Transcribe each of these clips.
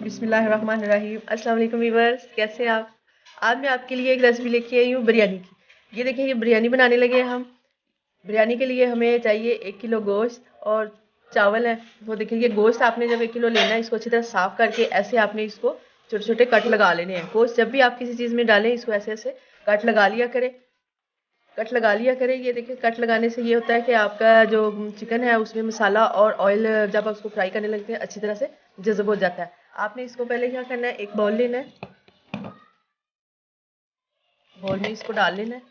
बिस्मिल्लाहिर्रहमानिर्रहीम। अस्सलाम वालेकुम व्यूअर्स, कैसे हैं आप? आज मैं आपके लिए एक रेसिपी लेके आई हूँ बिरयानी की। ये देखिए, ये बिरयानी बनाने लगे हैं हम। बिरयानी के लिए हमें चाहिए 1 किलो गोश्त और चावल है। वो देखिए, ये गोश्त आपने जब 1 किलो लेना है, इसको अच्छी तरह साफ करके ऐसे आपने इसको छोटे छोटे कट लगा लेने हैं। गोश्त जब भी आप किसी चीज़ में डालें, इसको ऐसे ऐसे कट लगा लिया करें। कट लगा लिया करें। ये देखिए, कट लगाने से ये होता है कि आपका जो चिकन है उसमें मसाला और ऑयल जब आप उसको फ्राई करने लगते हैं अच्छी तरह से जज़ब हो जाता है। आपने इसको पहले क्या करना है, एक बाउल लेना है। बाउल में इसको डाल लेना है।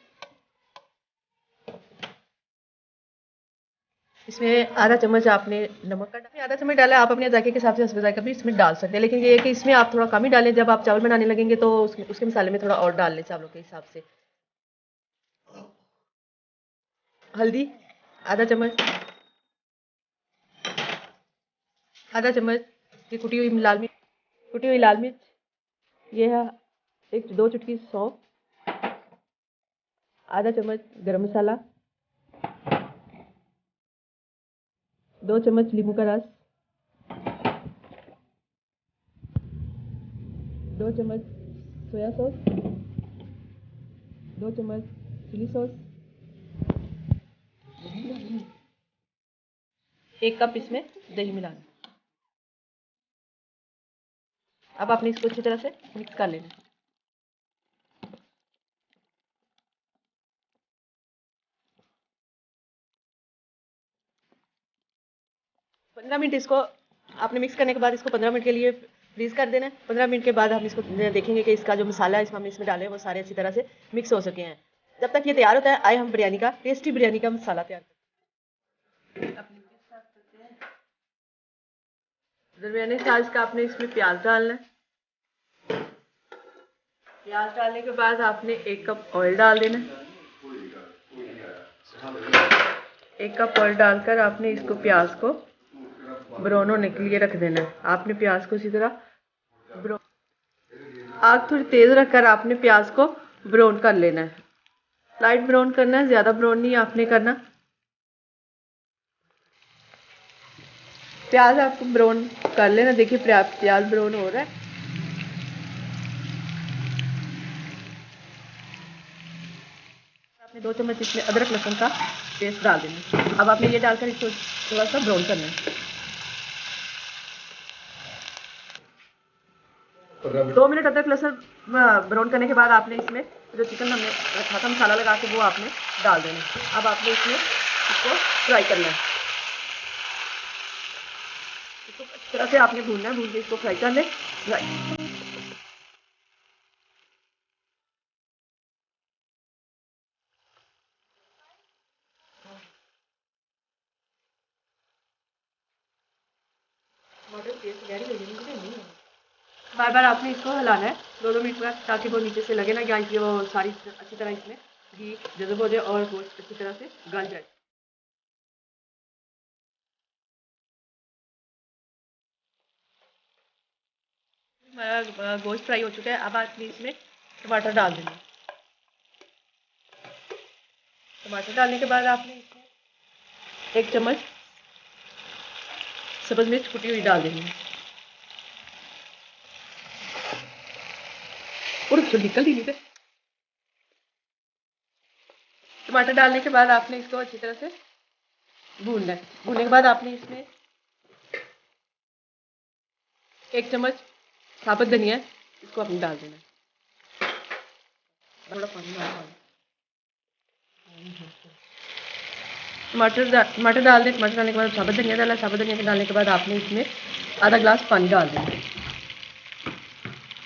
इसमें आधा चम्मच आपने नमक का डाला, आधा चम्मच डाला। आप अपने जायके के हिसाब से हस्बे जायका भी इसमें डाल सकते हैं, लेकिन ये है कि इसमें आप थोड़ा कम ही डालें। जब आप चावल बनाने लगेंगे तो उसके मसाले में थोड़ा और डाल लें चावलों के हिसाब से। हल्दी आधा चम्मच, आधा चम्मच। ये कुटी हुई लाल मिर्च। ये है एक दो चुटकी सौंफ, आधा चम्मच गरम मसाला, 2 चम्मच नींबू का रस, 2 चम्मच सोया सॉस, 2 चम्मच चिली सॉस, 1 कप इसमें दही मिलाना। अब आपने इसको अच्छी तरह से मिक्स कर लेना। 15 मिनट इसको आपने मिक्स करने के बाद इसको 15 मिनट के लिए फ्रीज कर देना है। 15 मिनट के बाद हम इसको देखेंगे कि इसका जो मसाला है इसमें हमने इसमें डाले हैं वो सारे अच्छी तरह से मिक्स हो सके हैं। जब तक ये तैयार होता है, आए हम बिरयानी का टेस्टी बिरयानी का मसाला तैयार करते हैं। बिरयानी साइज का आपने इसमें प्याज डालना है। प्याज डालने के बाद आपने 1 कप ऑयल डाल देना है। 1 कप ऑयल डालकर आपने इसको प्याज को ब्राउन होने के लिए रख देना है। आपने प्याज को इसी तरह आग थोड़ी तेज रखकर आपने प्याज को ब्राउन कर लेना है। लाइट ब्राउन करना है, ज्यादा ब्राउन नहीं आपने करना। प्याज आपको ब्राउन कर लेना। देखिए, प्याज ब्राउन हो रहा है। आपने 2 चम्मच इसमें अदरक लहसुन का पेस्ट डाल देना। अब आपने ये डालकर इसको थोड़ा सा ब्राउन करना है। 2 मिनट अदरक लहसुन ब्राउन करने के बाद आपने इसमें जो चिकन हमने रखा था मसाला लगा के वो आपने डाल देना। अब आपने इसमें इसको फ्राई करना है। इसको अच्छी तरह से आपने भूनना है, भून के इसको फ्राई कर ले। बार बार आपने इसको हिलाना है 2-2 मिनट बाद, ताकि वो नीचे से लगे ना कि वो सारी अच्छी तरह इसमें घी जज़ब हो जाए और गोश्त अच्छी तरह से गल जाए। हमारा गोश्त फ्राई हो चुका है। अब आपने इसमें टमाटर डाल देना। टमाटर डालने के बाद आपने इसमें 1 चम्मच सब्ज मिर्च कुटी हुई डाल देनी है। और निकल ही नहीं थे। टमाटर डालने के बाद आपने इसको अच्छी तरह से भूनना है। भूनने के बाद आपने इसमें 1 चम्मच साबुत धनिया इसको आपने डाल देना है। थोड़ा पानी डाल टमाटर डाल दें। टमाटर डालने के बाद साबुत धनिया डाला। साबुत धनिया के डालने के बाद आपने इसमें आधा गिलास पानी डाल देना।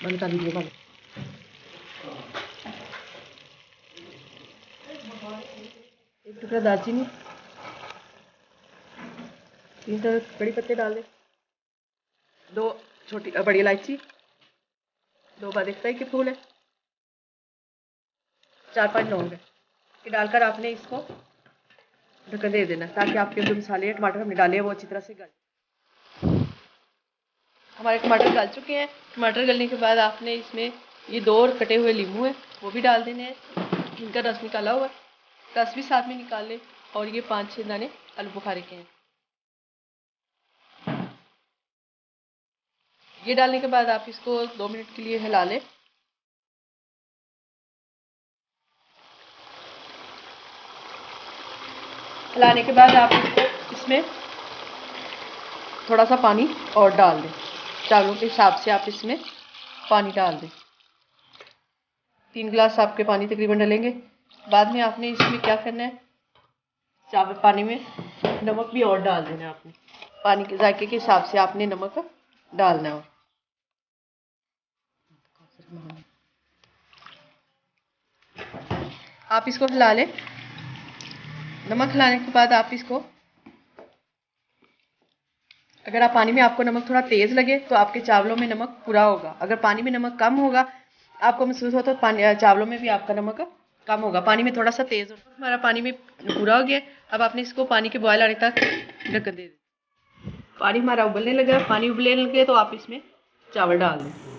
बंद कर दीजिएगा। एक टुकड़ा दालचीनी, 3 कड़ी पत्ते डाल दें, 2 छोटी बड़ी इलायची, 2 बारीक के फूल है, 4-5 लौंग है। ये डालकर आपने इसको ढक्कन दे देना, ताकि आपके जो मसाले टमाटर हमने डाले हैं वो अच्छी तरह से गल। हमारे टमाटर गल चुके हैं। टमाटर गलने के बाद आपने इसमें ये 2 कटे हुए नींबू हैं वो भी डाल देने हैं। इनका रस निकाला हुआ, रस भी साथ में निकाल लें। और ये 5-6 दाने आलू बुखारे के हैं। ये डालने के बाद आप इसको 2 मिनट के लिए हिला लें। हिलाने के बाद आप इसमें थोड़ा सा पानी और डाल दें। चावलों के हिसाब से आप इसमें पानी डाल दें। 3 गिलास आपके पानी तकरीबन डलेंगे। बाद में आपने इसमें क्या करना है, चावल पानी में नमक भी और डाल देना है आपने। पानी के जायके के हिसाब से आपने नमक डालना है। आप इसको हिला लें। नमक हिलाने के बाद आप इसको, अगर आप पानी में आपको नमक थोड़ा तेज़ लगे तो आपके चावलों में नमक पूरा होगा। अगर पानी में नमक कम होगा, आपको महसूस हो तो पानी चावलों में भी आपका नमक कम होगा। पानी में थोड़ा सा तेज़ होगा। हमारा पानी में पूरा हो गया। अब आपने इसको पानी के बॉयल आने तक ढक्कन दे दें। पानी हमारा उबलने लगा। पानी उबलने लगे तो आप इसमें चावल डाल दें।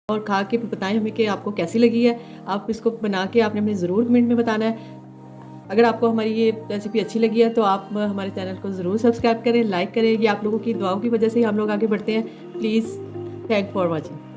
और खा के बताएं हमें कि आपको कैसी लगी है। आप इसको बना के आपने हमें ज़रूर कमेंट में बताना है। अगर आपको हमारी ये रेसिपी अच्छी लगी है तो आप हमारे चैनल को ज़रूर सब्सक्राइब करें, लाइक करें। ये आप लोगों की दुआओं की वजह से ही हम लोग आगे बढ़ते हैं। Please, thank for watching.